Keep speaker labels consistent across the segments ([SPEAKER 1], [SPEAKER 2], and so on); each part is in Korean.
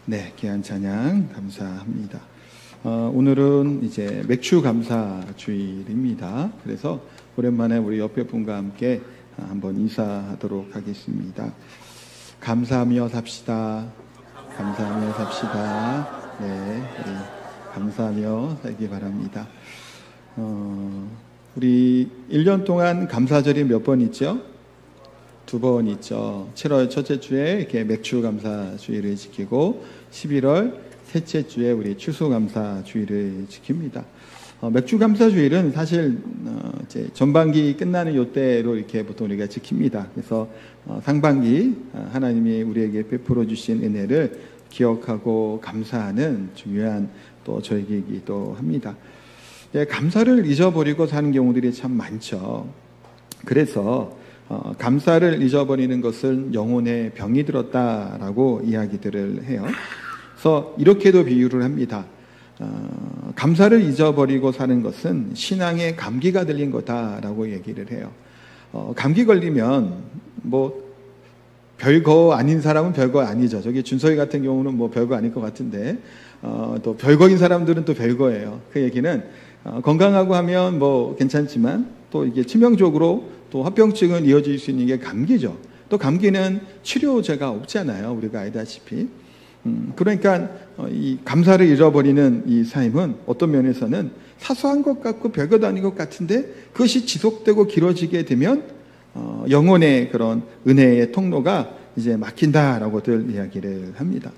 [SPEAKER 1] 네, 귀한 찬양 감사합니다. 오늘은 이제 맥주 감사 주일입니다. 그래서 오랜만에 우리 옆에 분과 함께 한번 인사하도록 하겠습니다. 감사하며 삽시다. 감사하며 삽시다. 네, 감사하며 살기 바랍니다. 우리 1년 동안 감사절이 몇 번 있죠? 2번 있죠. 7월 첫째 주에 이렇게 맥주 감사 주일을 지키고 11월 셋째 주에 우리 추수감사 주일을 지킵니다. 맥주 감사 주일은 사실 이제 전반기 끝나는 요때로 이렇게 보통 우리가 지킵니다. 그래서 상반기 하나님이 우리에게 베풀어 주신 은혜를 기억하고 감사하는 중요한 또 저에게이기도 합니다. 감사를 잊어버리고 사는 경우들이 참 많죠. 그래서 감사를 잊어버리는 것은 영혼에 병이 들었다라고 이야기들을 해요. 그래서 이렇게도 비유를 합니다. 감사를 잊어버리고 사는 것은 신앙에 감기가 들린 거다라고 얘기를 해요. 감기 걸리면 뭐 별거 아닌 사람은 별거 아니죠. 저기 준서희 같은 경우는 뭐 별거 아닐 것 같은데 또 별거인 사람들은 또 별거예요. 그 얘기는 건강하고 하면 뭐 괜찮지만 또 이게 치명적으로 또 합병증은 이어질 수 있는 게 감기죠. 또 감기는 치료제가 없잖아요. 우리가 알다시피. 그러니까 이 감사를 잃어버리는 이 삶은 어떤 면에서는 사소한 것 같고 별것도 아닌 것 같은데 그것이 지속되고 길어지게 되면 영혼의 그런 은혜의 통로가 이제 막힌다라고들 이야기를 합니다.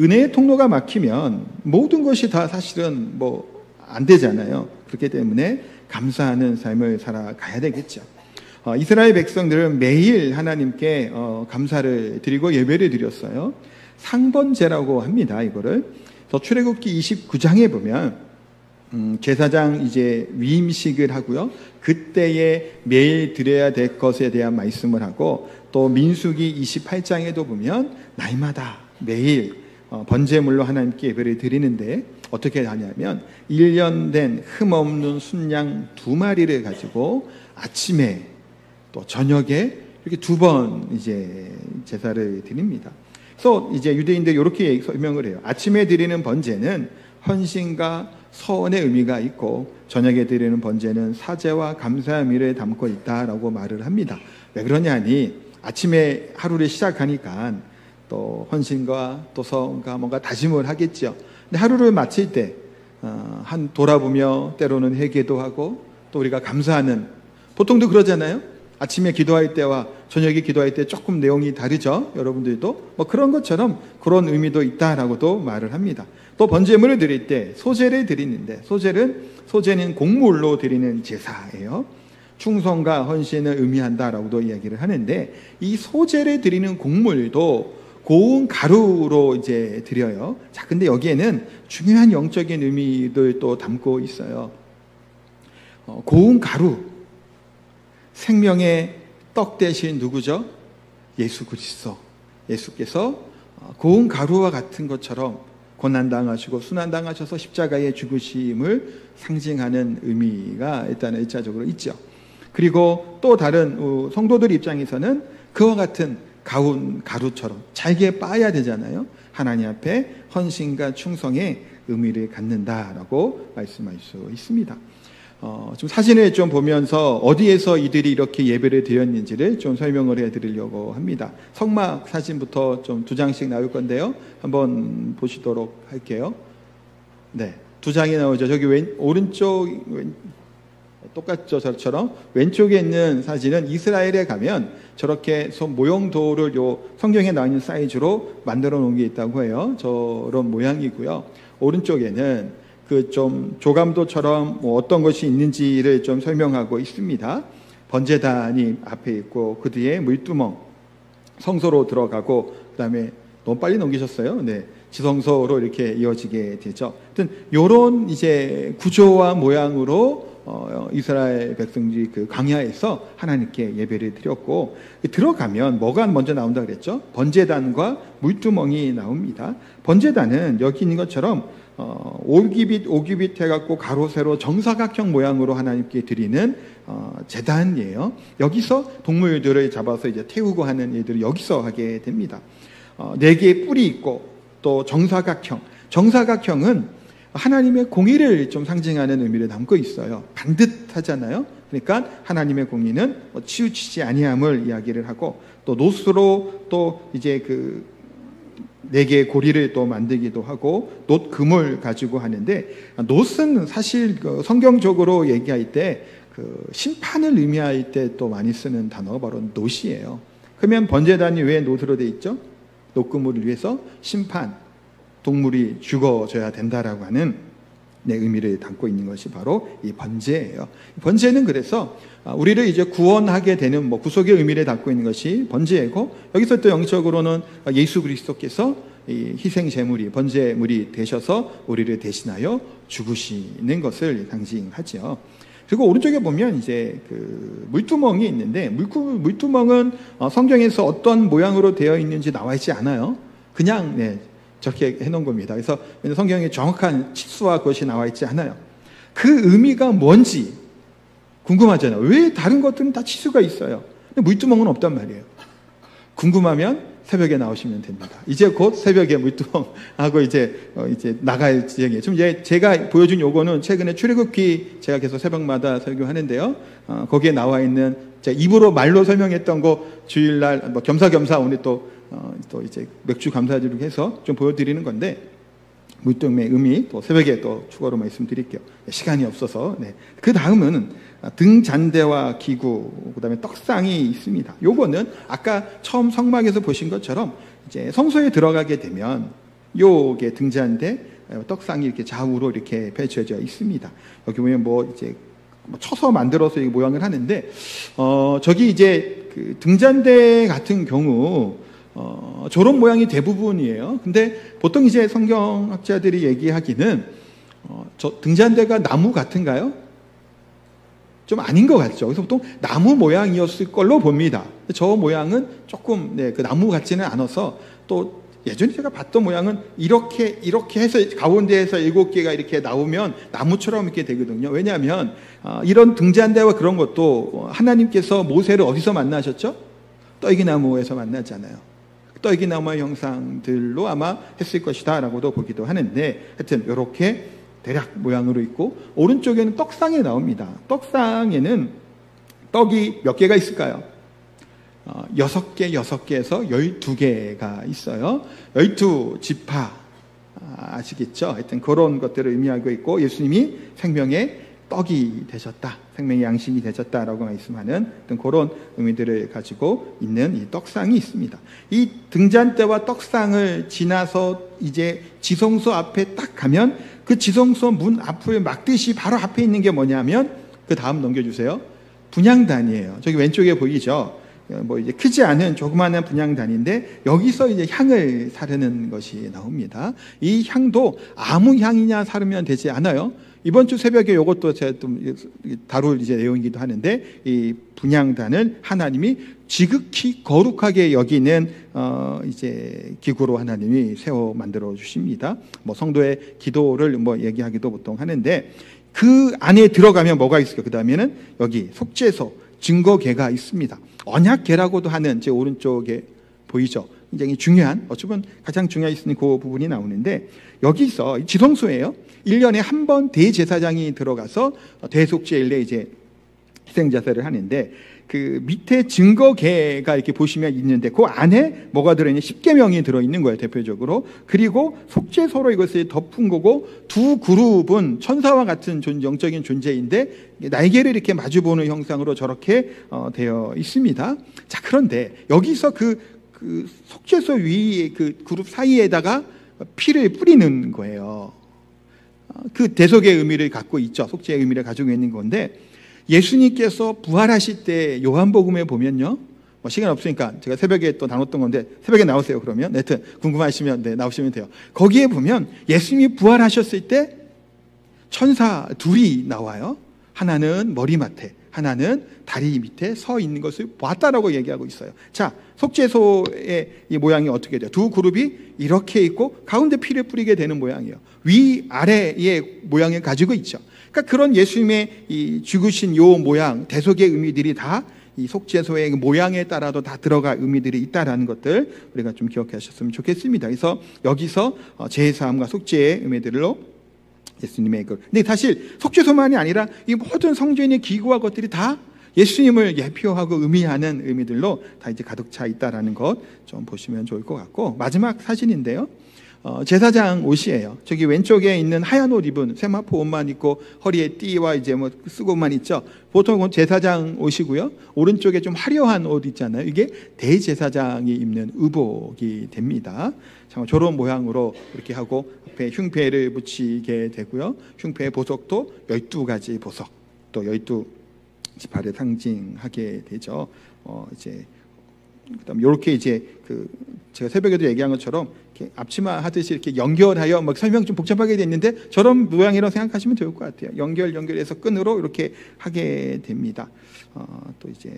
[SPEAKER 1] 은혜의 통로가 막히면 모든 것이 다 사실은 뭐 안 되잖아요. 그렇기 때문에 감사하는 삶을 살아가야 되겠죠. 이스라엘 백성들은 매일 하나님께 감사를 드리고 예배를 드렸어요. 상번제라고 합니다. 이거를. 그래서 출애굽기 29장에 보면 제사장 이제 위임식을 하고요. 그때에 매일 드려야 될 것에 대한 말씀을 하고 또 민수기 28장에도 보면 날마다 매일 번제물로 하나님께 예배를 드리는데 어떻게 하냐면 1년 된 흠없는 순양 2마리를 가지고 아침에 또 저녁에 이렇게 2번 이제 제사를 드립니다. 그래서 이제 유대인들 이렇게 설명을 해요. 아침에 드리는 번제는 헌신과 서원의 의미가 있고 저녁에 드리는 번제는 사죄와 감사의 의미를 담고 있다라고 말을 합니다. 왜 그러냐니 아침에 하루를 시작하니까 또 헌신과 또 서원과 뭔가 다짐을 하겠죠. 근데 하루를 마칠 때 한 돌아보며 때로는 회개도 하고 또 우리가 감사하는 보통도 그러잖아요. 아침에 기도할 때와 저녁에 기도할 때 조금 내용이 다르죠. 여러분들도 뭐 그런 것처럼 그런 의미도 있다라고도 말을 합니다. 또 번제물을 드릴 때 소제를 드리는데 소제는 곡물로 드리는 제사예요. 충성과 헌신을 의미한다라고도 이야기를 하는데 이 소제를 드리는 곡물도 고운 가루로 이제 드려요. 자, 근데 여기에는 중요한 영적인 의미를 또 담고 있어요. 고운 가루, 생명의 떡 대신 누구죠? 예수 그리스도. 예수께서 고운 가루와 같은 것처럼 고난당하시고 순환당하셔서 십자가의 죽으심을 상징하는 의미가 일단은 1차적으로 있죠. 그리고 또 다른 성도들 입장에서는 그와 같은 가운 가루처럼 잘게 빻아야 되잖아요. 하나님 앞에 헌신과 충성의 의미를 갖는다라고 말씀할 수 있습니다. 좀 사진을 좀 보면서 어디에서 이들이 이렇게 예배를 드렸는지를 좀 설명을 해드리려고 합니다. 성막 사진부터 좀 2장씩 나올 건데요. 한번 보시도록 할게요. 네, 2장이 나오죠. 저기 오른쪽 똑같죠. 저처럼 왼쪽에 있는 사진은 이스라엘에 가면 저렇게 모형도를 요 성경에 나와 있는 사이즈로 만들어 놓은 게 있다고 해요. 저런 모양이고요. 오른쪽에는 그 좀 조감도처럼 뭐 어떤 것이 있는지를 좀 설명하고 있습니다. 번제단이 앞에 있고 그 뒤에 물두멍 성소로 들어가고 그다음에 너무 빨리 넘기셨어요. 네. 지성소로 이렇게 이어지게 되죠. 하여튼 요런 이제 구조와 모양으로 이스라엘 백성들이 그 광야에서 하나님께 예배를 드렸고 들어가면 뭐가 먼저 나온다 그랬죠? 번제단과 물두멍이 나옵니다. 번제단은 여기 있는 것처럼 오기빗 해갖고 가로 세로 정사각형 모양으로 하나님께 드리는 제단이에요. 여기서 동물들을 잡아서 이제 태우고 하는 일들을 여기서 하게 됩니다. 4개의 뿔이 있고 또 정사각형. 정사각형은 하나님의 공의를 좀 상징하는 의미를 담고 있어요. 반듯하잖아요. 그러니까 하나님의 공의는 치우치지 아니함을 이야기를 하고, 또 노스로 또 이제 그 4개의 고리를 또 만들기도 하고, 놋금을 가지고 하는데, 놋은 사실 성경적으로 얘기할 때 그 심판을 의미할 때 또 많이 쓰는 단어가 바로 놋이에요. 그러면 번제단이 왜 놋으로 돼 있죠? 놋금을 위해서 심판, 동물이 죽어져야 된다라고 하는 의미를 담고 있는 것이 바로 이 번제예요. 번제는 그래서 우리를 이제 구원하게 되는 구속의 의미를 담고 있는 것이 번제이고, 여기서 또 영적으로는 예수 그리스도께서 이 희생 제물이 번제물이 되셔서 우리를 대신하여 죽으시는 것을 상징하죠. 그리고 오른쪽에 보면 이제 그 물두멍이 있는데, 물두멍은 성경에서 어떤 모양으로 되어 있는지 나와 있지 않아요. 그냥 저렇게 해놓은 겁니다. 그래서 성경에 정확한 치수와 그것이 나와 있지 않아요. 그 의미가 뭔지 궁금하잖아요. 왜 다른 것들은 다 치수가 있어요? 근데 물두멍은 없단 말이에요. 궁금하면 새벽에 나오시면 됩니다. 이제 곧 새벽에 물두멍하고 이제 나갈 지경이에요. 지금 제가 보여준 요거는 최근에 출애굽기 제가 계속 새벽마다 설교하는데요. 거기에 나와 있는 제가 입으로 말로 설명했던 거 주일날 겸사겸사 오늘 또 이제 맥주 감사주를 해서 좀 보여드리는 건데, 물두멍의 의미 또 새벽에 또 추가로 말씀드릴게요. 시간이 없어서. 그 다음은 등잔대와 기구, 그다음에 떡상이 있습니다. 요거는 아까 처음 성막에서 보신 것처럼 이제 성소에 들어가게 되면 요게 등잔대, 떡상이 이렇게 좌우로 이렇게 펼쳐져 있습니다. 여기 보면 이제 쳐서 만들어서 이 모양을 하는데, 저기 이제 그 등잔대 같은 경우 저런 모양이 대부분이에요. 근데 보통 이제 성경학자들이 얘기하기는 저 등잔대가 나무 같은가요? 좀 아닌 것 같죠. 그래서 보통 나무 모양이었을 걸로 봅니다. 저 모양은 조금 그 나무 같지는 않아서, 또 예전에 제가 봤던 모양은 이렇게 해서 가운데에서 7개가 이렇게 나오면 나무처럼 이렇게 되거든요. 왜냐하면 이런 등잔대와 그런 것도 하나님께서 모세를 어디서 만나셨죠? 떨기나무에서 만나잖아요. 떨기나무의 형상들로 아마 했을 것이다 라고도 보기도 하는데, 하여튼 이렇게 대략 모양으로 있고, 오른쪽에는 떡상이 나옵니다. 떡상에는 떡이 몇 개가 있을까요? 6개에서 12개가 있어요. 12지파 아시겠죠? 하여튼 그런 것들을 의미하고 있고, 예수님이 생명의 떡이 되셨다, 생명의 양식이 되셨다라고 말씀하는 어떤 그런 의미들을 가지고 있는 이 떡상이 있습니다. 이 등잔대와 떡상을 지나서 이제 지성소 앞에 딱 가면, 그 지성소 문 앞을 막듯이 바로 앞에 있는 게 뭐냐면, 그 다음 넘겨주세요. 분향단이에요. 저기 왼쪽에 보이죠? 이제 크지 않은 조그마한 분향단인데, 여기서 이제 향을 사르는 것이 나옵니다. 이 향도 아무 향이냐 사르면 되지 않아요. 이번 주 새벽에 이것도 제가 좀 다룰 이제 내용이기도 하는데, 이 분향단을 하나님이 지극히 거룩하게 여기는 이제 기구로 하나님이 세워 만들어 주십니다. 성도의 기도를 얘기하기도 보통 하는데, 그 안에 들어가면 뭐가 있을까요? 그 다음에는 여기 속죄소, 증거궤가 있습니다. 언약궤라고도 하는 제 오른쪽에 보이죠? 굉장히 중요한, 어쩌면 가장 중요한 그 부분이 나오는데, 여기서 지성소예요. 1년에 한 번 대제사장이 들어가서 대속죄일에 이제 희생자세를 하는데, 그 밑에 증거궤가 이렇게 보시면 있는데, 그 안에 뭐가 들어있냐? 10계명이 들어있는 거예요, 대표적으로. 그리고 속죄소로 이것을 덮은 거고, 두 그룹은 천사와 같은 영적인 존재인데 날개를 이렇게 마주보는 형상으로 저렇게 되어 있습니다. 자, 그런데 여기서 그 속죄소 위에 그 그룹 사이에다가 피를 뿌리는 거예요. 그 대속의 의미를 갖고 있죠. 속죄의 의미를 가지고 있는 건데, 예수님께서 부활하실 때 요한복음에 보면요, 시간 없으니까 제가 새벽에 또 나눴던 건데, 새벽에 나오세요. 그러면 하여튼 궁금하시면 나오시면 돼요. 거기에 보면 예수님이 부활하셨을 때 천사 둘이 나와요. 하나는 머리맡에, 하나는 다리 밑에 서 있는 것을 보았다라고 얘기하고 있어요. 자, 속죄소의 이 모양이 어떻게 돼요? 두 그룹이 이렇게 있고 가운데 피를 뿌리게 되는 모양이에요. 위아래의 모양을 가지고 있죠. 그러니까 그런 예수님의 이 죽으신 요 모양, 대속의 의미들이 다 이 속죄소의 모양에 따라도 다 들어갈 의미들이 있다라는 것들 우리가 좀 기억하셨으면 좋겠습니다. 그래서 여기서 제사함과 속죄의 의미들로 예수님의 근데 사실 속죄소만이 아니라 이 모든 성전의 기구와 것들이 다 예수님을 예표하고 의미하는 의미들로 다 이제 가득 차 있다라는 것 좀 보시면 좋을 것 같고, 마지막 사진인데요. 제사장 옷이에요. 저기 왼쪽에 있는 하얀 옷 입은 세마포 옷만 입고 허리에 띠와 이제 뭐 쓰고만 있죠. 보통은 제사장 옷이고요. 오른쪽에 좀 화려한 옷 있잖아요. 이게 대제사장이 입는 의복이 됩니다. 저런 모양으로 이렇게 하고 앞에 흉패를 붙이게 되고요. 흉패 보석도 12가지 보석, 또 12지파를 상징하게 되죠. 이제 그다음 이렇게 이제 제가 새벽에도 얘기한 것처럼 이렇게 앞치마 하듯이 이렇게 연결하여 막 설명 좀 복잡하게 됐는데 저런 모양이라고 생각하시면 좋을 것 같아요. 연결해서 끈으로 이렇게 하게 됩니다. 또 이제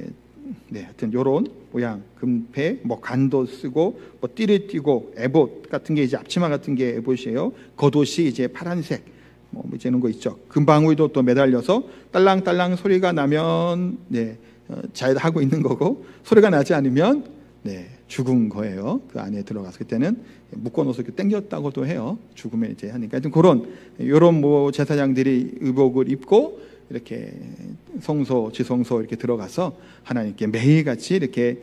[SPEAKER 1] 하여튼 이런 모양, 금패, 뭐 간도 쓰고 뭐 띠를 띠고 에봇 같은 게 이제 앞치마 같은 게 에봇이에요. 겉옷이 이제 파란색. 뭐 이런 거 있죠. 금방울도 또 매달려서 딸랑딸랑 소리가 나면 잘 하고 있는 거고, 소리가 나지 않으면 죽은 거예요. 그 안에 들어가서 그때는 묶어놓아서 이렇게 당겼다고도 해요. 죽으면 이제 하니까 하여튼 이런 뭐 제사장들이 의복을 입고 이렇게 지성소 이렇게 들어가서 하나님께 매일같이 이렇게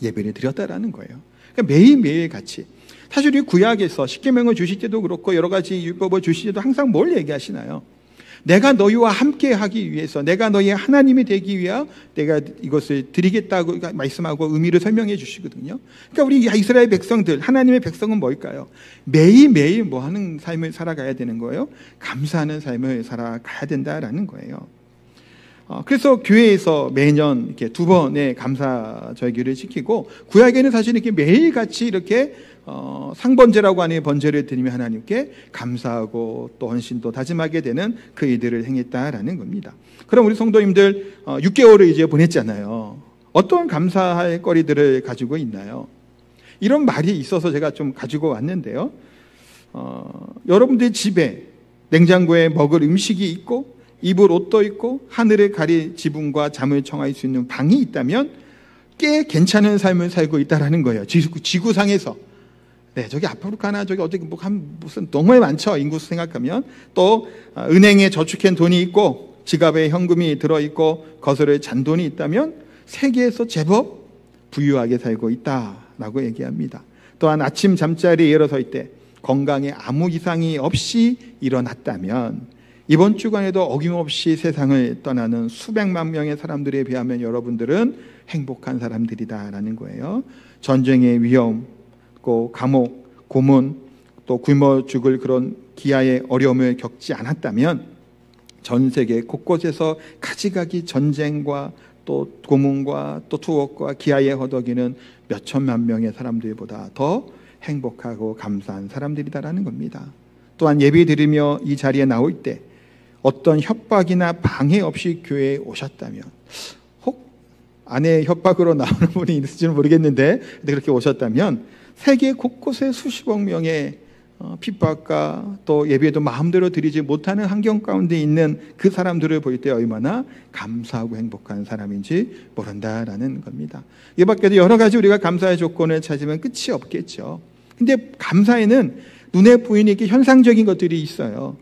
[SPEAKER 1] 예배를 드렸다라는 거예요. 그러니까 매일매일 같이. 사실 이 구약에서 십계명을 주실 때도 그렇고 여러 가지 율법을 주실 때도 항상 뭘 얘기하시나요? 내가 너희와 함께 하기 위해서, 내가 너희의 하나님이 되기 위하여 내가 이것을 드리겠다고 말씀하고 의미를 설명해 주시거든요. 그러니까 우리 이스라엘 백성들, 하나님의 백성은 뭘까요? 매일매일 뭐 하는 삶을 살아가야 되는 거예요? 감사하는 삶을 살아가야 된다라는 거예요. 그래서 교회에서 매년 이렇게 2번의 감사 절기를 지키고, 구약에는 사실 이렇게 매일같이 이렇게 상번제라고 하는 번제를 드리며 하나님께 감사하고 또 헌신도 다짐하게 되는 그 일들을 행했다라는 겁니다. 그럼 우리 성도님들 6개월을 이제 보냈잖아요. 어떤 감사할 거리들을 가지고 있나요? 이런 말이 있어서 제가 좀 가지고 왔는데요. 여러분들 집에 냉장고에 먹을 음식이 있고 입을 옷도 있고 하늘을 가릴 지붕과 잠을 청할 수 있는 방이 있다면 꽤 괜찮은 삶을 살고 있다라는 거예요. 지구상에서. 저기 아프리카나 저기 어디 무슨 너무 많죠. 인구수 생각하면. 또 은행에 저축한 돈이 있고 지갑에 현금이 들어있고 거슬에 잔돈이 있다면 세계에서 제법 부유하게 살고 있다라고 얘기합니다. 또한 아침 잠자리에 일어설 때 건강에 아무 이상이 없이 일어났다면 이번 주간에도 어김없이 세상을 떠나는 수백만 명의 사람들에 비하면 여러분들은 행복한 사람들이다라는 거예요. 전쟁의 위험, 감옥, 고문, 또 굶어 죽을 그런 기아의 어려움을 겪지 않았다면 전 세계 곳곳에서 가지가지 전쟁과 또 고문과 또 투옥과 기아에 허덕이는 몇 천만 명의 사람들보다 더 행복하고 감사한 사람들이다라는 겁니다. 또한 예배 드리며 이 자리에 나올 때 어떤 협박이나 방해 없이 교회에 오셨다면, 혹 아내의 협박으로 나오는 분이 있을지는 모르겠는데 그렇게 오셨다면 세계 곳곳에 수십억 명의 핍박과 또 예배도 마음대로 드리지 못하는 환경 가운데 있는 그 사람들을 볼 때 얼마나 감사하고 행복한 사람인지 모른다라는 겁니다. 이 밖에도 여러 가지 우리가 감사의 조건을 찾으면 끝이 없겠죠. 근데 감사에는 눈에 보이는 이렇게 현상적인 것들이 있어요.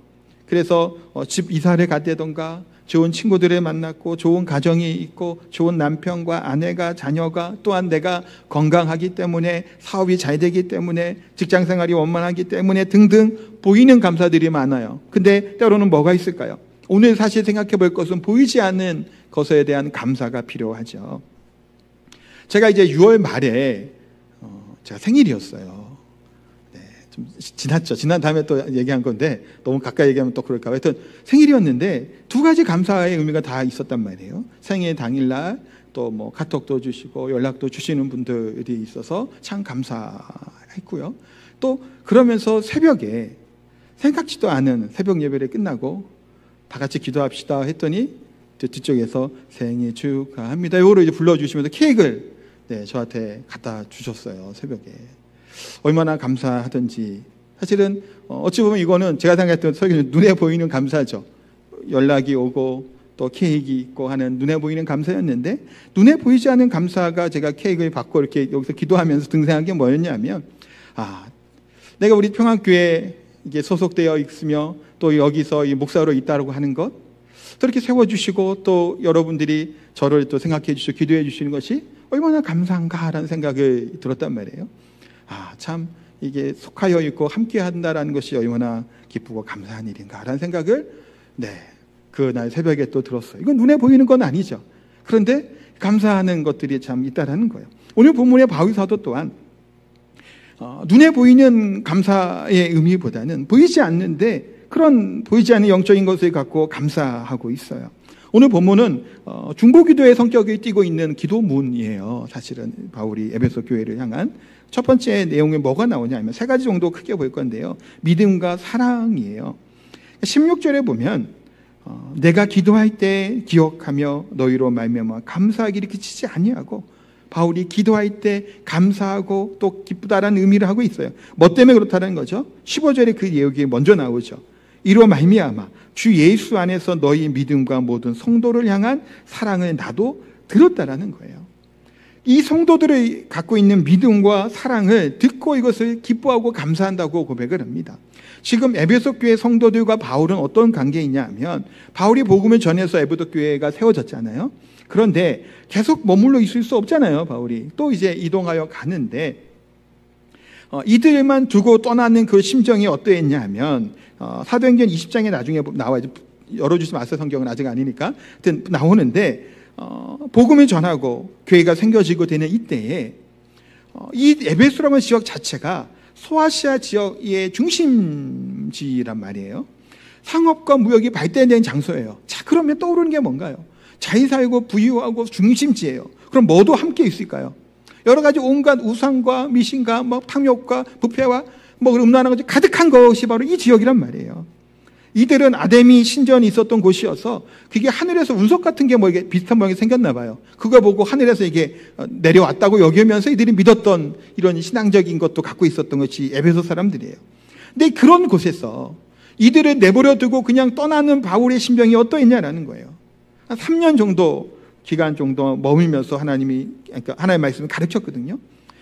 [SPEAKER 1] 그래서 집 이사를 갔다던가 좋은 친구들을 만났고 좋은 가정이 있고 좋은 남편과 아내가 자녀가, 또한 내가 건강하기 때문에 사업이 잘 되기 때문에 직장생활이 원만하기 때문에 등등 보이는 감사들이 많아요. 근데 때로는 뭐가 있을까요? 오늘 사실 생각해 볼 것은 보이지 않는 것에 대한 감사가 필요하죠. 제가 이제 6월 말에 제가 생일이었어요. 좀 지났죠. 지난 다음에 또 얘기한 건데 너무 가까이 얘기하면 또 그럴까 봐. 하여튼 생일이었는데 2가지 감사의 의미가 다 있었단 말이에요. 생일 당일날 또 뭐 카톡도 주시고 연락도 주시는 분들이 있어서 참 감사했고요. 또 그러면서 새벽에 생각지도 않은 새벽 예배를 끝나고 다 같이 기도합시다 했더니 뒤쪽에서 생일 축하합니다. 이거를 이제 불러주시면서 케이크를 저한테 갖다 주셨어요. 새벽에. 얼마나 감사하던지. 사실은 어찌 보면 이거는 제가 생각했던 설교는 눈에 보이는 감사죠. 연락이 오고 또 케이크 있고 하는 눈에 보이는 감사였는데, 눈에 보이지 않는 감사가 제가 케이크를 받고 이렇게 여기서 기도하면서 등장한 게 뭐였냐면, 내가 우리 평안교회에 이게 소속되어 있으며 또 여기서 이 목사로 있다라고 하는 것, 또 이렇게 세워주시고 또 여러분들이 저를 또 생각해 주시고 기도해 주시는 것이 얼마나 감사한가라는 생각을 들었단 말이에요. 참 이게 속하여 있고 함께 한다라는 것이 얼마나 기쁘고 감사한 일인가라는 생각을 그날 새벽에 또 들었어요. 이건 눈에 보이는 건 아니죠. 그런데 감사하는 것들이 참 있다라는 거예요. 오늘 본문의 바울사도 또한 눈에 보이는 감사의 의미보다는 보이지 않는데 그런 보이지 않는 영적인 것을 갖고 감사하고 있어요. 오늘 본문은 중보기도의 성격을 띠고 있는 기도문이에요. 사실은 바울이 에베소 교회를 향한 첫 번째 내용에 뭐가 나오냐 하면 세 가지 정도 크게 볼 건데요. 믿음과 사랑이에요. 16절에 보면 내가 기도할 때 기억하며 너희로 말미암아 감사하기를 그치지 아니하고, 바울이 기도할 때 감사하고 또 기쁘다라는 의미를 하고 있어요. 뭐 때문에 그렇다는 거죠? 15절에 그 내용이 먼저 나오죠. 이로 말미암아 주 예수 안에서 너희 믿음과 모든 성도를 향한 사랑을 나도 들었다라는 거예요. 이 성도들이 갖고 있는 믿음과 사랑을 듣고 이것을 기뻐하고 감사한다고 고백을 합니다. 지금 에베소 교회 성도들과 바울은 어떤 관계이냐 하면, 바울이 복음을 전해서 에베소 교회가 세워졌잖아요. 그런데 계속 머물러 있을 수 없잖아요. 바울이 또 이제 이동하여 가는데 이들만 두고 떠나는 그 심정이 어떠했냐 하면, 사도행전 20장에 나중에 나와요. 열어주지 마세요. 성경은 아직 아니니까. 하여튼 나오는데 복음을 전하고 교회가 생겨지고 되는 이때에 이 에베소라는 지역 자체가 소아시아 지역의 중심지란 말이에요. 상업과 무역이 발달된 장소예요. 자, 그러면 떠오르는 게 뭔가요? 잘 살고 부유하고 중심지예요. 그럼 뭐도 함께 있을까요? 여러 가지 온갖 우상과 미신과 탐욕과 부패와 음란한 것이 가득한 것이 바로 이 지역이란 말이에요. 이들은 아데미 신전이 있었던 곳이어서 그게 하늘에서 운석 같은 게 이게 비슷한 모양이 생겼나 봐요. 그거 보고 하늘에서 이게 내려왔다고 여기면서 이들이 믿었던 이런 신앙적인 것도 갖고 있었던 것이 에베소 사람들이에요. 근데 그런 곳에서 이들을 내버려 두고 그냥 떠나는 바울의 심정이 어떠했냐라는 거예요. 한 3년 정도 기간 정도 머물면서 하나님의 말씀을 가르쳤거든요.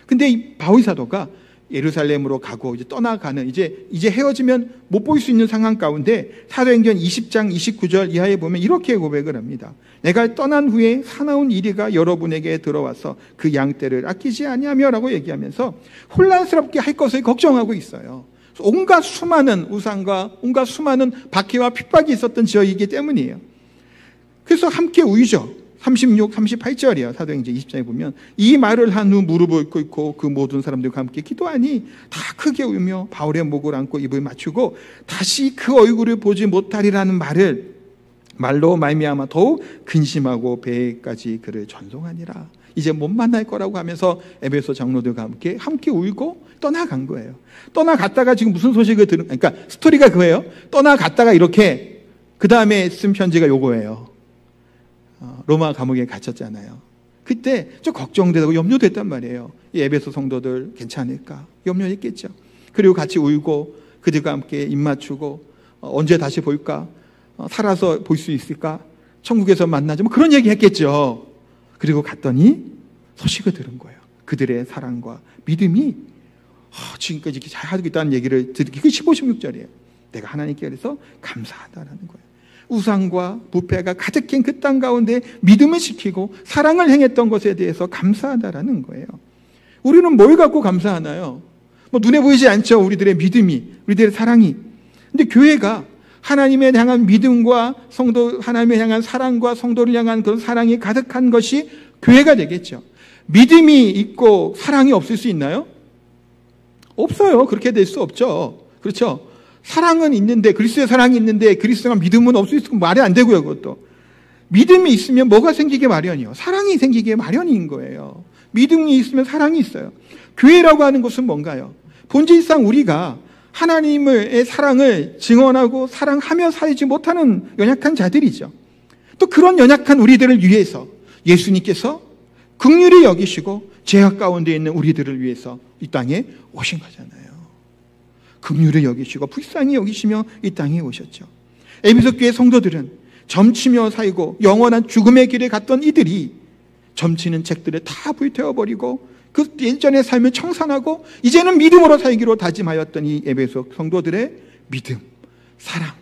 [SPEAKER 1] 근데 이 바울 사도가 예루살렘으로 가고 이제 떠나가는 이제 헤어지면 못 볼 수 있는 상황 가운데 사도행전 20장 29절 이하에 보면 이렇게 고백을 합니다. 내가 떠난 후에 사나운 이리가 여러분에게 들어와서 그 양떼를 아끼지 아니하며라고 얘기하면서 혼란스럽게 할 것을 걱정하고 있어요. 온갖 수많은 우상과 온갖 수많은 박해와 핍박이 있었던 지역이기 때문이에요. 그래서 함께 울죠. 36, 38절이야. 사도행전 20장에 보면 이 말을 한 후 무릎을 꿇고 그 모든 사람들과 함께 기도하니 다 크게 울며 바울의 목을 안고 입을 맞추고 다시 그 얼굴을 보지 못하리라는 말로 말미암아 더욱 근심하고 배까지 그를 전송하니라. 이제 못 만날 거라고 하면서 에베소 장로들과 함께 울고 떠나간 거예요. 떠나갔다가 지금 무슨 소식을 그러니까 스토리가 그거예요. 떠나갔다가 이렇게 그 다음에 쓴 편지가 요거예요. 로마 감옥에 갇혔잖아요. 그때 좀 걱정되고 염려됐단 말이에요. 이 에베소 성도들 괜찮을까? 염려했겠죠. 그리고 같이 울고 그들과 함께 입 맞추고 언제 다시 볼까? 살아서 볼 수 있을까? 천국에서 만나자. 그런 얘기 했겠죠. 그리고 갔더니 소식을 들은 거예요. 그들의 사랑과 믿음이 지금까지 이렇게 잘 하고 있다는 얘기를 듣기. 그게 15, 16절이에요. 내가 하나님께 그래서 감사하다라는 거예요. 우상과 부패가 가득한 그 땅 가운데 믿음을 지키고 사랑을 행했던 것에 대해서 감사하다라는 거예요. 우리는 뭘 갖고 감사하나요? 눈에 보이지 않죠. 우리들의 믿음이, 우리들의 사랑이. 근데 교회가 하나님에 향한 믿음과 하나님에 향한 사랑과 성도를 향한 그런 사랑이 가득한 것이 교회가 되겠죠. 믿음이 있고 사랑이 없을 수 있나요? 없어요. 그렇게 될 수 없죠. 그렇죠? 사랑은 있는데, 그리스도의 사랑이 있는데 그리스도가 믿음은 없을 수 있고 말이 안 되고요. 그것도 믿음이 있으면 뭐가 생기게 마련이요? 사랑이 생기게 마련인 거예요. 믿음이 있으면 사랑이 있어요. 교회라고 하는 것은 뭔가요? 본질상 우리가 하나님의 사랑을 증언하고 사랑하며 살지 못하는 연약한 자들이죠. 또 그런 연약한 우리들을 위해서 예수님께서 긍휼히 여기시고 죄악 가운데 있는 우리들을 위해서 이 땅에 오신 거잖아요. 긍휼히 여기시고 불쌍히 여기시며 이 땅에 오셨죠. 에베소 교회 성도들은 점치며 살고 영원한 죽음의 길에 갔던 이들이 점치는 책들에 다 불태워버리고 그 예전의 삶을 청산하고 이제는 믿음으로 살기로 다짐하였던 이 에베소 성도들의 믿음, 사랑,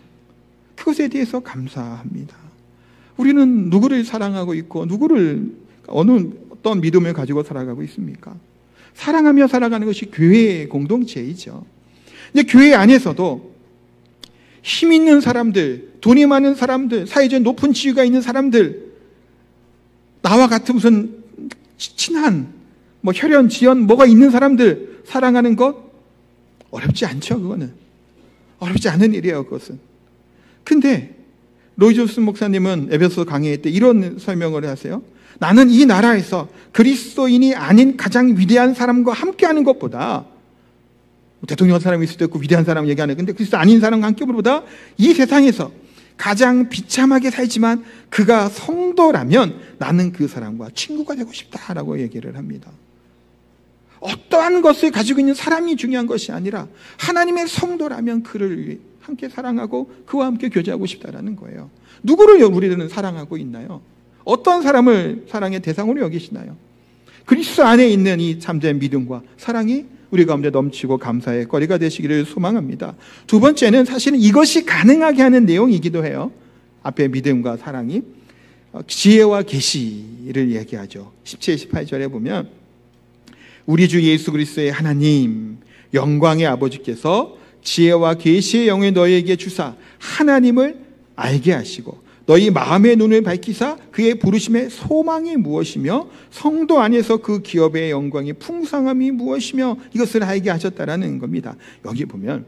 [SPEAKER 1] 그것에 대해서 감사합니다. 우리는 누구를 사랑하고 있고 어떤 믿음을 가지고 살아가고 있습니까? 사랑하며 살아가는 것이 교회의 공동체이죠. 근데 교회 안에서도 힘 있는 사람들, 돈이 많은 사람들, 사회적 높은 지위가 있는 사람들, 나와 같은 무슨 친한 혈연, 지연, 뭐가 있는 사람들 사랑하는 것 어렵지 않죠. 그거는 어렵지 않은 일이에요. 그것은. 근데 로이 존스 목사님은 에베소 강의 때 이런 설명을 하세요. 나는 이 나라에서 그리스도인이 아닌 가장 위대한 사람과 함께하는 것보다, 대통령 사람이 있을 때 그 위대한 사람 얘기하는, 근데 그리스도 아닌 사람과 함께보다 이 세상에서 가장 비참하게 살지만 그가 성도라면 나는 그 사람과 친구가 되고 싶다라고 얘기를 합니다. 어떠한 것을 가지고 있는 사람이 중요한 것이 아니라 하나님의 성도라면 그를 함께 사랑하고 그와 함께 교제하고 싶다라는 거예요. 누구를 우리들은 사랑하고 있나요? 어떤 사람을 사랑의 대상으로 여기시나요? 그리스도 안에 있는 이 참된 믿음과 사랑이 우리 가운데 넘치고 감사의 거리가 되시기를 소망합니다. 두 번째는 사실은 이것이 가능하게 하는 내용이기도 해요. 앞에 믿음과 사랑이 지혜와 계시를 얘기하죠. 17, 18절에 보면 우리 주 예수 그리스도의 하나님 영광의 아버지께서 지혜와 계시의 영을 너희에게 주사 하나님을 알게 하시고 너희 마음의 눈을 밝히사 그의 부르심의 소망이 무엇이며 성도 안에서 그 기업의 영광이 풍성함이 무엇이며 이것을 알게 하셨다라는 겁니다. 여기 보면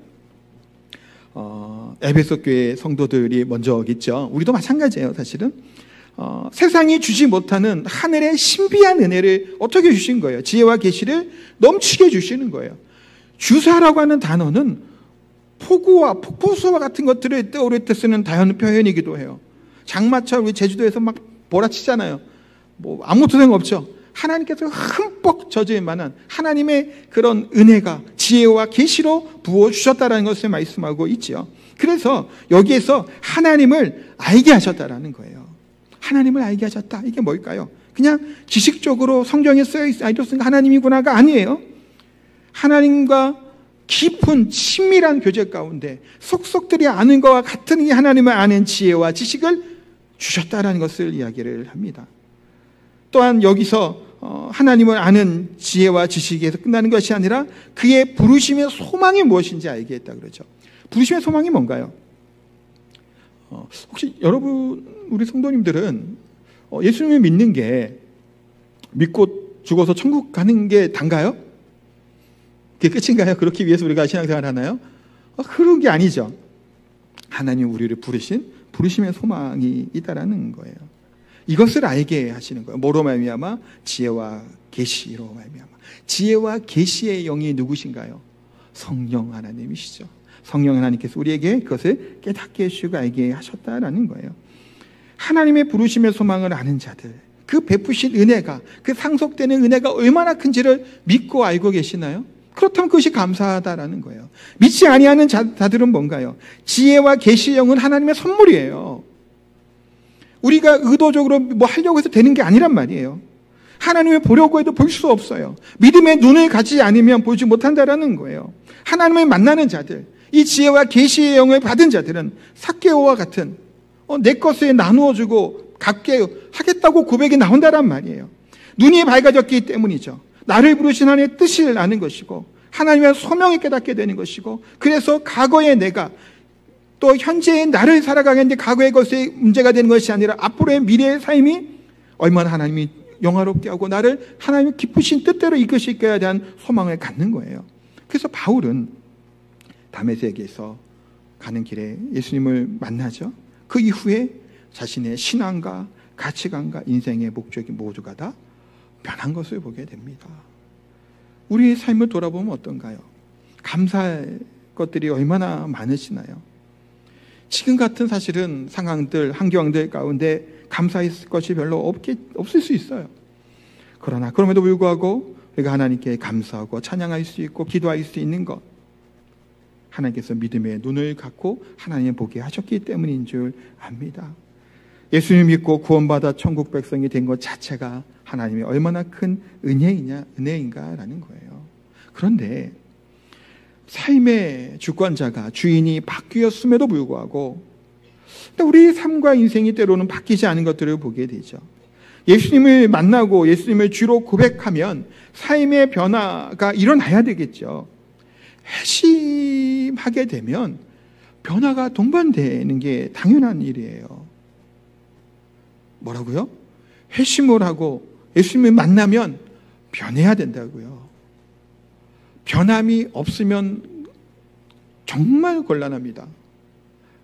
[SPEAKER 1] 에베소 교회 성도들이 먼저겠죠. 우리도 마찬가지예요. 사실은 세상이 주지 못하는 하늘의 신비한 은혜를 어떻게 주신 거예요? 지혜와 계시를 넘치게 주시는 거예요. 주사라고 하는 단어는 폭우와 폭포수와 같은 것들을 떠오를 때 쓰는 다른 표현이기도 해요. 장마철 우리 제주도에서 막 몰아치잖아요. 아무 소용 없죠. 하나님께서 흠뻑 젖을 만한 하나님의 그런 은혜가 지혜와 계시로 부어주셨다는 것을 말씀하고 있죠. 그래서 여기에서 하나님을 알게 하셨다라는 거예요. 하나님을 알게 하셨다. 이게 뭘까요? 그냥 지식적으로 성경에 써있으니까 하나님이구나가 아니에요. 하나님과 깊은 친밀한 교제 가운데 속속들이 아는 것과 같은 이 하나님을 아는 지혜와 지식을 주셨다라는 것을 이야기를 합니다. 또한 여기서 하나님을 아는 지혜와 지식에서 끝나는 것이 아니라 그의 부르심의 소망이 무엇인지 알게 했다 그러죠. 부르심의 소망이 뭔가요? 혹시 여러분 우리 성도님들은 예수님을 믿는 게 믿고 죽어서 천국 가는 게 단가요? 그게 끝인가요? 그렇기 위해서 우리가 신앙생활을 하나요? 그런 게 아니죠. 하나님 우리를 부르심의 소망이 있다라는 거예요. 이것을 알게 하시는 거예요. 뭐로 말미암아? 지혜와 계시로 말미암아. 지혜와 계시의 영이 누구신가요? 성령 하나님이시죠. 성령 하나님께서 우리에게 그것을 깨닫게 해주시고 알게 하셨다라는 거예요. 하나님의 부르심의 소망을 아는 자들, 그 베푸신 은혜가, 그 상속되는 은혜가 얼마나 큰지를 믿고 알고 계시나요? 그렇다면 그것이 감사하다라는 거예요. 믿지 아니하는 자들은 뭔가요? 지혜와 계시의 영은 하나님의 선물이에요. 우리가 의도적으로 하려고 해서 되는 게 아니란 말이에요. 하나님을 보려고 해도 볼 수 없어요. 믿음의 눈을 가지지 않으면 보지 못한다라는 거예요. 하나님을 만나는 자들, 이 지혜와 계시의 영을 받은 자들은 삭개오와 같은 내 것을 나누어주고 갖게 하겠다고 고백이 나온다란 말이에요. 눈이 밝아졌기 때문이죠. 나를 부르신 하나님의 뜻을 아는 것이고 하나님의 소명을 깨닫게 되는 것이고, 그래서 과거의 내가 또 현재의 나를 살아가겠는데 과거의 것이 문제가 되는 것이 아니라 앞으로의 미래의 삶이 얼마나 하나님이 영화롭게 하고 나를 하나님의 기쁘신 뜻대로 이끄실 거에 대한 소망을 갖는 거예요. 그래서 바울은 다메섹에서 가는 길에 예수님을 만나죠. 그 이후에 자신의 신앙과 가치관과 인생의 목적이 모두가 다 변한 것을 보게 됩니다. 우리의 삶을 돌아보면 어떤가요? 감사할 것들이 얼마나 많으시나요? 지금 같은 사실은 상황들, 환경들 가운데 감사할 것이 별로 없을 수 있어요. 그러나 그럼에도 불구하고 우리가 하나님께 감사하고 찬양할 수 있고 기도할 수 있는 것, 하나님께서 믿음의 눈을 갖고 하나님을 보게 하셨기 때문인 줄 압니다. 예수님 믿고 구원받아 천국 백성이 된 것 자체가 하나님이 얼마나 큰 은혜인가라는 거예요. 그런데 삶의 주권자가 주인이 바뀌었음에도 불구하고 우리 삶과 인생이 때로는 바뀌지 않은 것들을 보게 되죠. 예수님을 만나고 예수님을 주로 고백하면 삶의 변화가 일어나야 되겠죠. 회심하게 되면 변화가 동반되는 게 당연한 일이에요. 뭐라고요? 회심을 하고 예수님을 만나면 변해야 된다고요. 변함이 없으면 정말 곤란합니다.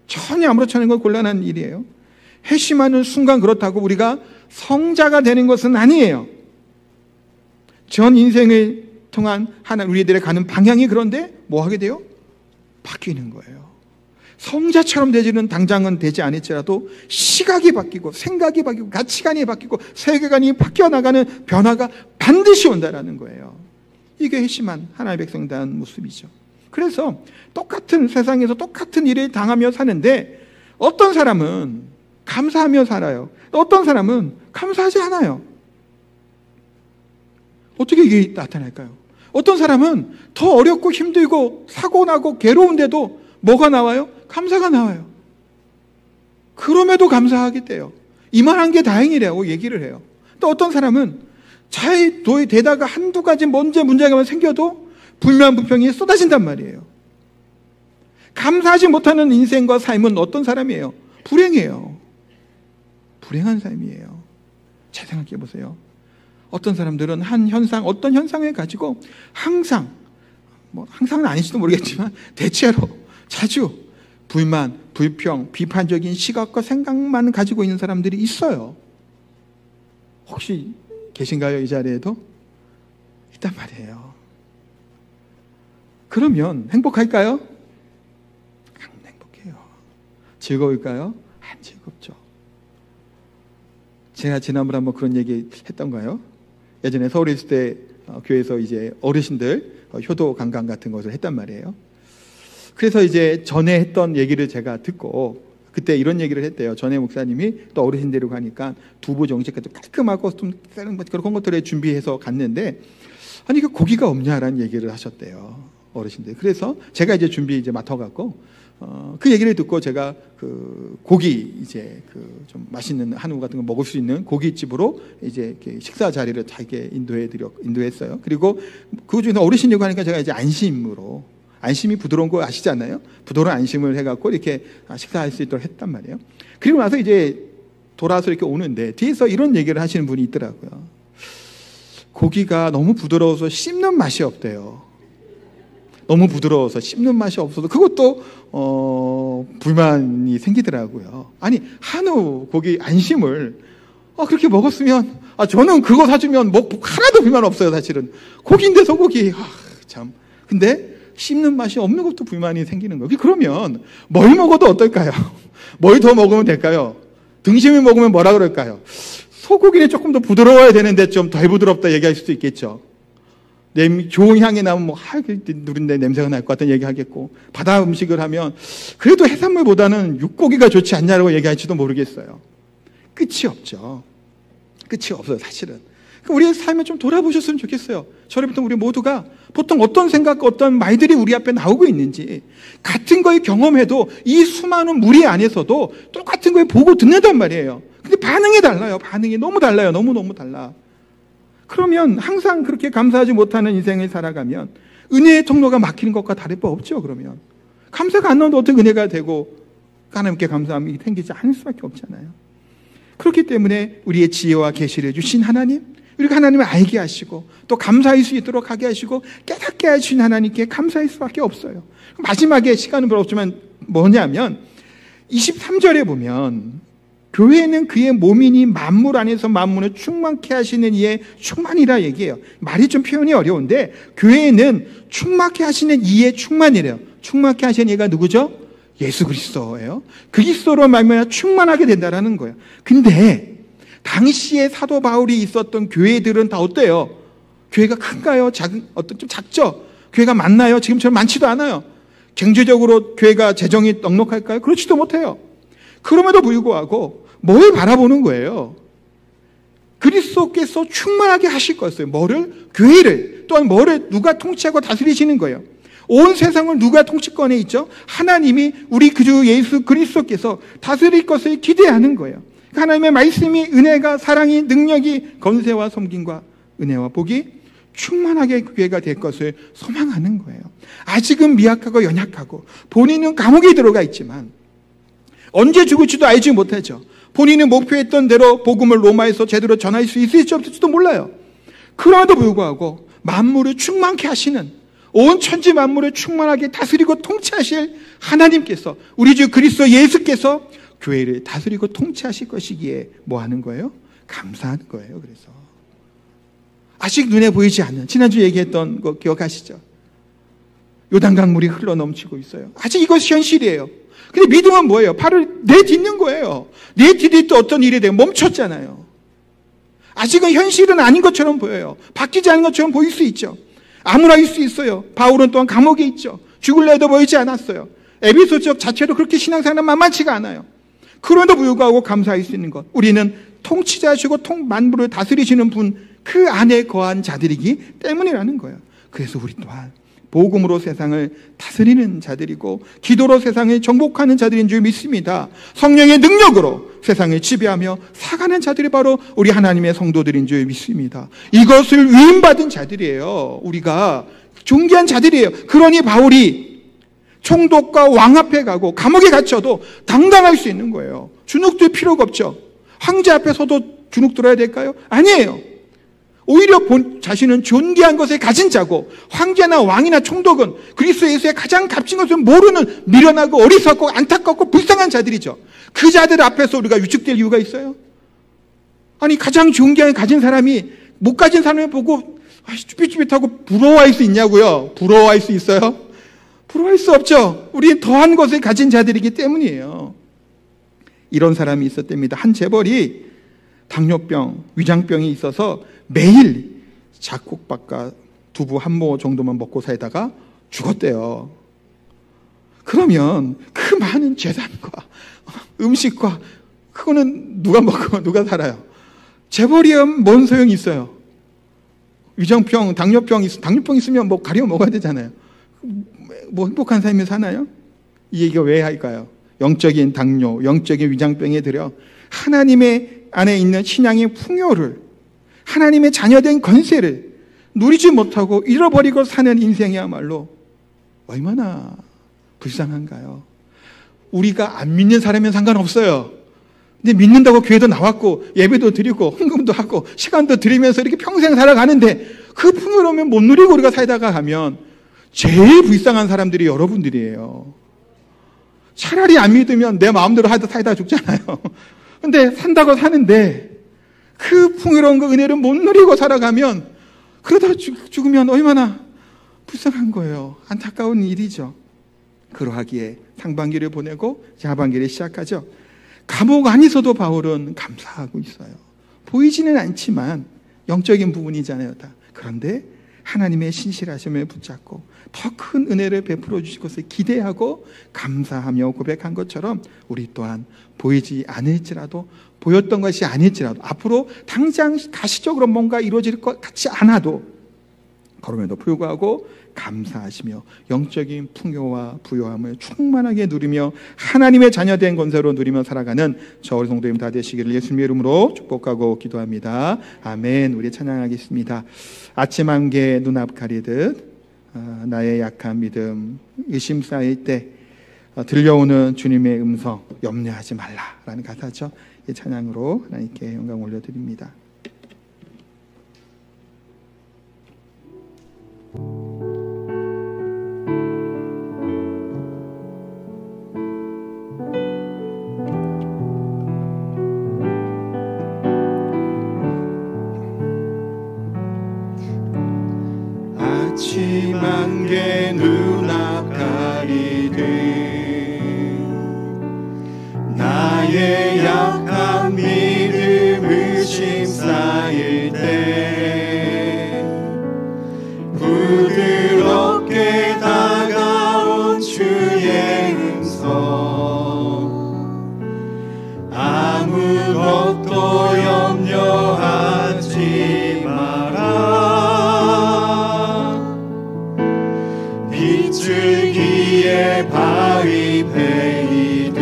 [SPEAKER 1] 전혀 아무렇지 않은 건 곤란한 일이에요. 회심하는 순간 그렇다고 우리가 성자가 되는 것은 아니에요. 전 인생을 통한 우리들의 가는 방향이 그런데 뭐 하게 돼요? 바뀌는 거예요. 성자처럼 되지는 당장은 되지 않을지라도 시각이 바뀌고 생각이 바뀌고 가치관이 바뀌고 세계관이 바뀌어 나가는 변화가 반드시 온다라는 거예요. 이게 회심한 하나님의 백성다운 모습이죠. 그래서 똑같은 세상에서 똑같은 일을 당하며 사는데 어떤 사람은 감사하며 살아요. 어떤 사람은 감사하지 않아요. 어떻게 이게 나타날까요? 어떤 사람은 더 어렵고 힘들고 사고나고 괴로운데도 뭐가 나와요? 감사가 나와요. 그럼에도 감사하게 돼요. 이만한 게 다행이라고 얘기를 해요. 또 어떤 사람은 잘 되다가 한두 가지 문제가 생겨도 불만 불평이 쏟아진단 말이에요. 감사하지 못하는 인생과 삶은 어떤 사람이에요? 불행해요. 불행한 삶이에요. 잘 생각해 보세요. 어떤 사람들은 어떤 현상을 가지고 항상은 아닐지도 모르겠지만 대체로 자주 불만, 불평, 비판적인 시각과 생각만 가지고 있는 사람들이 있어요. 혹시 계신가요? 이 자리에도? 있단 말이에요. 그러면 행복할까요? 안 행복해요. 즐거울까요? 안 즐겁죠. 제가 지난번에 한번 그런 얘기 했던가요? 예전에 서울에 있을 때 교회에서 이제 어르신들 효도 강강 같은 것을 했단 말이에요. 그래서 이제 전에 했던 얘기를 제가 듣고 그때 이런 얘기를 했대요. 전에 목사님이 또 어르신들이고 하니까 두부 정식도 깔끔하고 좀 그런 것들을 준비해서 갔는데 아니 그 고기가 없냐라는 얘기를 하셨대요. 어르신들. 그래서 제가 이제 이제 맡아갖고 그 얘기를 듣고 제가 그 고기 이제 그 좀 맛있는 한우 같은 거 먹을 수 있는 고깃집으로 이제 식사 자리를 자기게 인도했어요. 그리고 그 중에 어르신이고 하니까 제가 이제 안심이 부드러운 거 아시잖아요. 부드러운 안심을 해갖고 이렇게 식사할 수 있도록 했단 말이에요. 그리고 나서 이제 돌아서 이렇게 오는데 뒤에서 이런 얘기를 하시는 분이 있더라고요. 고기가 너무 부드러워서 씹는 맛이 없대요. 너무 부드러워서 씹는 맛이 없어서 그것도 불만이 생기더라고요. 아니 한우 고기 안심을 그렇게 먹었으면 저는 그거 사주면 하나도 불만 없어요. 사실은 고기인데 소고기 참. 근데 씹는 맛이 없는 것도 불만이 생기는 거예요. 그러면 뭘 먹어도 어떨까요? 뭘 더 먹으면 될까요? 등심을 먹으면 뭐라 그럴까요? 소고기는 조금 더 부드러워야 되는데 좀 덜 부드럽다 얘기할 수도 있겠죠. 좋은 향이 나면 누린데 냄새가 날 것 같다는 얘기하겠고, 바다 음식을 하면 그래도 해산물보다는 육고기가 좋지 않냐라고 얘기할지도 모르겠어요. 끝이 없죠. 끝이 없어요, 사실은. 우리의 삶을 좀 돌아보셨으면 좋겠어요. 저를 비롯한 우리 모두가 보통 어떤 생각과 어떤 말들이 우리 앞에 나오고 있는지, 같은 걸 경험해도 이 수많은 무리 안에서도 똑같은 걸 보고 듣는단 말이에요. 근데 반응이 달라요. 반응이 너무 달라요. 너무너무 달라. 그러면 항상 그렇게 감사하지 못하는 인생을 살아가면 은혜의 통로가 막히는 것과 다를 바 없죠. 그러면 감사가 안 나오는데 어떻게 은혜가 되고 하나님께 감사함이 생기지 않을 수밖에 없잖아요. 그렇기 때문에 우리의 지혜와 계시를 주신 하나님, 우리가 하나님을 알게 하시고 또 감사할 수 있도록 하게 하시고 깨닫게 하신 하나님께 감사할 수밖에 없어요. 마지막에 시간은 별로 없지만 뭐냐면 23절에 보면 교회는 그의 몸이니 만물 안에서 만물을 충만케 하시는 이의 충만이라 얘기해요. 말이 좀 표현이 어려운데 교회는 충만케 하시는 이의 충만이래요. 충만케 하시는 이가 누구죠? 예수 그리스도예요. 그리스도로 말미암아 충만하게 된다라는 거예요. 근데 당시에 사도 바울이 있었던 교회들은 다 어때요? 교회가 큰가요? 좀 작죠? 교회가 많나요? 지금처럼 많지도 않아요. 경제적으로 교회가 재정이 넉넉할까요? 그렇지도 못해요. 그럼에도 불구하고 뭘 바라보는 거예요? 그리스도께서 충만하게 하실 것을, 뭐를? 교회를, 또한 뭐를 누가 통치하고 다스리시는 거예요. 온 세상을 누가 통치권에 있죠? 하나님이 우리 주 예수 그리스도께서 다스릴 것을 기대하는 거예요. 하나님의 말씀이, 은혜가, 사랑이, 능력이, 권세와 섬김과 은혜와 복이 충만하게 교회가 될 것을 소망하는 거예요. 아직은 미약하고 연약하고 본인은 감옥에 들어가 있지만 언제 죽을지도 알지 못하죠. 본인이 목표했던 대로 복음을 로마에서 제대로 전할 수 있을지 없을지도 몰라요. 그럼에도 불구하고 만물을 충만케 하시는, 온 천지 만물을 충만하게 다스리고 통치하실 하나님께서, 우리 주 그리스도 예수께서 교회를 다스리고 통치하실 것이기에 뭐 하는 거예요? 감사하는 거예요. 그래서 아직 눈에 보이지 않는, 지난주 얘기했던 거 기억하시죠? 요단강 물이 흘러 넘치고 있어요. 아직 이것이 현실이에요. 근데 믿음은 뭐예요? 발을 내딛는 거예요. 내디딜 때 어떤 일이 돼요? 멈췄잖아요. 아직은 현실은 아닌 것처럼 보여요. 바뀌지 않은 것처럼 보일 수 있죠. 암울할 수 있어요. 바울은 또한 감옥에 있죠. 죽을래 해도 보이지 않았어요. 에베소 지역 자체도 그렇게 신앙생활은 만만치가 않아요. 그럼에도 불구하고 감사할 수 있는 것, 우리는 통치자시고 만물을 다스리시는 분, 그 안에 거한 자들이기 때문이라는 거예요. 그래서 우리 또한 복음으로 세상을 다스리는 자들이고 기도로 세상을 정복하는 자들인 줄 믿습니다. 성령의 능력으로 세상을 지배하며 사가는 자들이 바로 우리 하나님의 성도들인 줄 믿습니다. 이것을 위임받은 자들이에요. 우리가 존귀한 자들이에요. 그러니 바울이 총독과 왕 앞에 가고 감옥에 갇혀도 당당할 수 있는 거예요. 주눅들 필요가 없죠. 황제 앞에서도 주눅 들어야 될까요? 아니에요. 오히려 자신은 존귀한 것을 가진 자고, 황제나 왕이나 총독은 그리스도 예수의 가장 값진 것을 모르는 미련하고 어리석고 안타깝고 불쌍한 자들이죠. 그 자들 앞에서 우리가 위축될 이유가 있어요? 아니, 가장 존귀한 가진 사람이 못 가진 사람을 보고 쭈삣쭈삣하고 부러워할 수 있냐고요? 부러워할 수 있어요? 부러워할 수 없죠. 우리는 더한 것을 가진 자들이기 때문이에요. 이런 사람이 있었답니다. 한 재벌이 당뇨병, 위장병이 있어서 매일 잡곡밥과 두부 한 모 정도만 먹고 살다가 죽었대요. 그러면 그 많은 재산과 음식과 그거는 누가 먹고 누가 살아요? 재벌이면 뭔 소용이 있어요? 위장병, 당뇨병 있으면 뭐 가려 먹어야 되잖아요. 뭐 행복한 삶을 사나요? 이 얘기가 왜 할까요? 영적인 당뇨, 영적인 위장병에 들여 하나님의 안에 있는 신앙의 풍요를, 하나님의 자녀된 권세를 누리지 못하고 잃어버리고 사는 인생이야말로 얼마나 불쌍한가요? 우리가 안 믿는 사람이면 상관없어요. 근데 믿는다고 교회도 나왔고 예배도 드리고 헌금도 하고 시간도 드리면서 이렇게 평생 살아가는데 그 풍요로움을 못 누리고 우리가 살다가 가면 제일 불쌍한 사람들이 여러분들이에요. 차라리 안 믿으면 내 마음대로 하다 살다 죽잖아요. 근데 산다고 사는데 그 풍요로운 그 은혜를 못 누리고 살아가면 그러다 죽으면 얼마나 불쌍한 거예요. 안타까운 일이죠. 그러하기에 상반기를 보내고 하반기를 시작하죠. 감옥 안에서도 바울은 감사하고 있어요. 보이지는 않지만 영적인 부분이잖아요, 다. 그런데 하나님의 신실하심을 붙잡고 더 큰 은혜를 베풀어 주실 것을 기대하고 감사하며 고백한 것처럼 우리 또한 보이지 않을지라도, 보였던 것이 아닐지라도, 앞으로 당장 가시적으로 뭔가 이루어질 것 같지 않아도 그럼에도 불구하고 감사하시며 영적인 풍요와 부요함을 충만하게 누리며 하나님의 자녀된 권세로 누리며 살아가는 저 우리 성도님 다 되시기를 예수님의 이름으로 축복하고 기도합니다. 아멘. 우리 찬양하겠습니다. 아침 안개 눈앞 가리듯 나의 약한 믿음 의심 쌓일 때 들려오는 주님의 음성 염려하지 말라라는 가사죠. 이 찬양으로 하나님께 영광 올려드립니다.
[SPEAKER 2] 아침 안개 눈앞 가리듯 나의 약한 믿음 의심 쌓일 때 부드럽게 다가온 주의 음성 아무 빗줄기에 바위 베이듯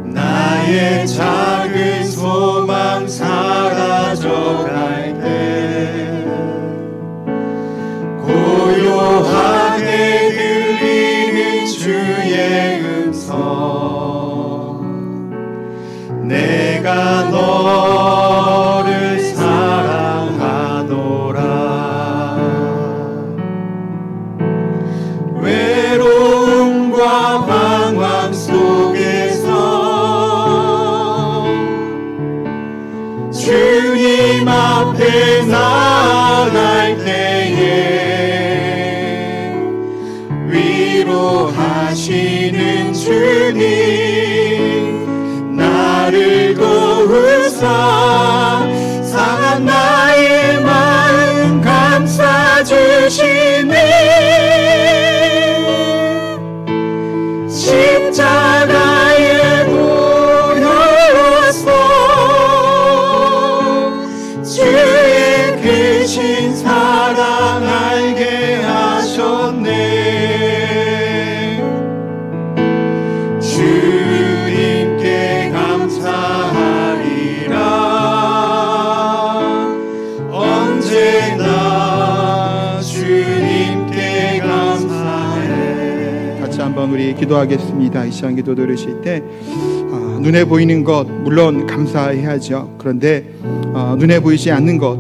[SPEAKER 2] 나의 작은 소망 사라져갈 때 고요하게 들리는 주의 음성 내가 너를 사랑하노라 외로움과 방황 속에서 주님 앞에 나아갈 때에 위로하시는 주님 나를 도우사 상한 나의 마음 감싸 주시네 십자가에 모여서 주의 크신 사랑 알게 하셨네 주님께 감사하리라 언제나 주님께 감사해.
[SPEAKER 1] 같이 한번 우리 기도하겠습니다. 이 시간 기도 들으실 때 눈에 보이는 것 물론 감사해야죠. 그런데 눈에 보이지 않는 것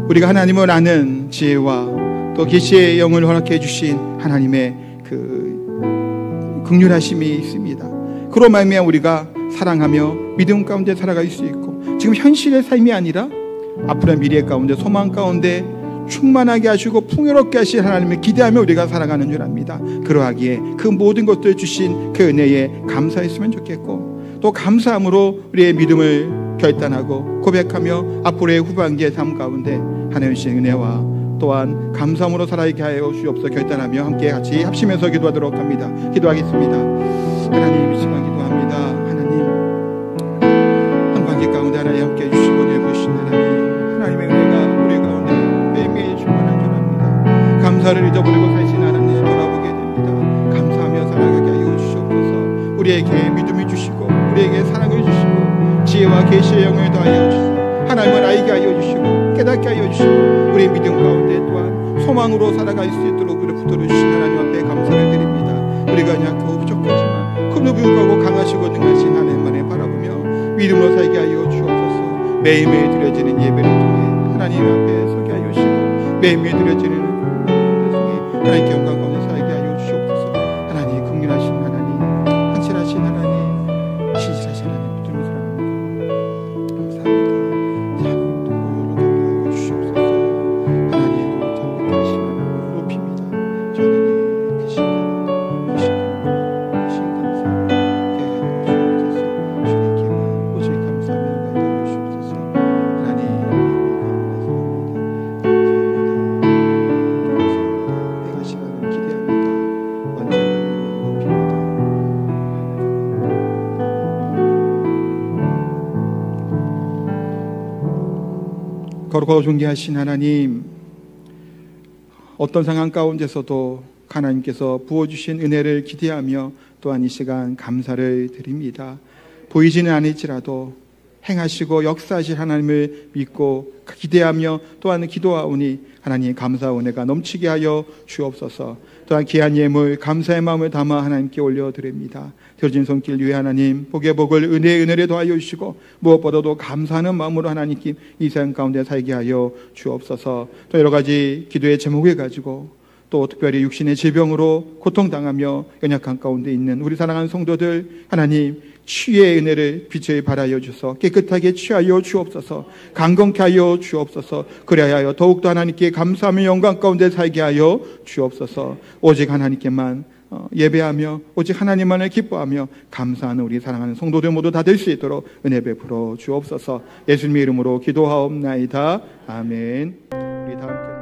[SPEAKER 1] 우리가 하나님을 아는 지혜와 또 계시의 영을 허락해 주신 하나님의 그 긍휼하심이 있습니다. 그로 말미암아 우리가 사랑하며 믿음 가운데 살아갈 수 있고 지금 현실의 삶이 아니라 앞으로의 미래 가운데 소망 가운데 충만하게 하시고 풍요롭게 하신 하나님을 기대하며 우리가 살아가는 줄 압니다. 그러하기에 그 모든 것들을 주신 그 은혜에 감사했으면 좋겠고 또 감사함으로 우리의 믿음을 결단하고 고백하며 앞으로의 후반기의 삶 가운데 하나님의 주신 은혜와 또한 감사함으로 살아가게 하여 주옵소서 결단하며 함께 같이 합심해서 기도하도록 합니다. 기도하겠습니다. 하나님 이 시간 기도합니다. 하나님 한반기 가운데 하나님 함께 해주시고 내부신 하나님의 은혜가 우리 가운데 매일매일 충만한 줄 압니다. 감사를 잊어버리고 살신 하나님 돌아보게 됩니다. 감사하며 살아가게 하여 주시옵소서. 우리에게 믿음을 주시고 우리에게 사랑을 주시고 지혜와 계시의 영을 더하여 주시고 하나님을 알게 하여 주시고 깨닫게 하여 주시고 우리 믿음 가운데 또한 소망으로 살아갈 수 있도록 우리를 붙들어 주신 하나님 앞에 감사를 드립니다. 우리가 약하고 부족하지만 큰 불구하고 강하시고 능하신 하나님만을 바라보며 믿음으로 살게 하여 주옵소서. 매일매일 드려지는 예배를 통해 하나님 앞에 서게 하여 주시고 매일매일 드려지는 하나님께 영광 가운데 살게 하여 주시옵소서. 하나님 긍휼하신 하나님 한실하신 하나님 신실하신 하나님 붙들며 사랑합니다. 감사합니다. 사랑도 고요로 감사하여 주시옵소서. 하나님 장복하신 하나님 높입니다. 저 하나님 크신 감사 주님께만 오직 감사하며 가게 주옵소서. 하나님 내가 시간을 기대합니다. 완전히 높입니다. 거룩하고 존귀하신 하나님, 어떤 상황 가운데서도 하나님께서 부어주신 은혜를 기대하며 또한 이 시간 감사를 드립니다. 보이지는 않을지라도 행하시고 역사하실 하나님을 믿고 기대하며 또한 기도하오니 하나님 감사와 은혜가 넘치게 하여 주옵소서. 또한 귀한 예물 감사의 마음을 담아 하나님께 올려드립니다. 들어진 손길 위에 하나님 복의 복을 은혜의 은혜를 더하여 주시고 무엇보다도 감사하는 마음으로 하나님께 이 세상 가운데 살게 하여 주옵소서. 또 여러 가지 기도의 제목을 가지고 또 특별히 육신의 질병으로 고통당하며 연약한 가운데 있는 우리 사랑하는 성도들 하나님 치유의 은혜를 빛을 발하여 주소. 깨끗하게 취하여 주옵소서. 강건케 하여 주옵소서. 그래야 더욱더 하나님께 감사하며 영광 가운데 살게 하여 주옵소서. 오직 하나님께만 예배하며 오직 하나님만을 기뻐하며 감사하는 우리 사랑하는 성도들 모두 다 될 수 있도록 은혜 베풀어 주옵소서. 예수님의 이름으로 기도하옵나이다. 아멘. 우리 다 함께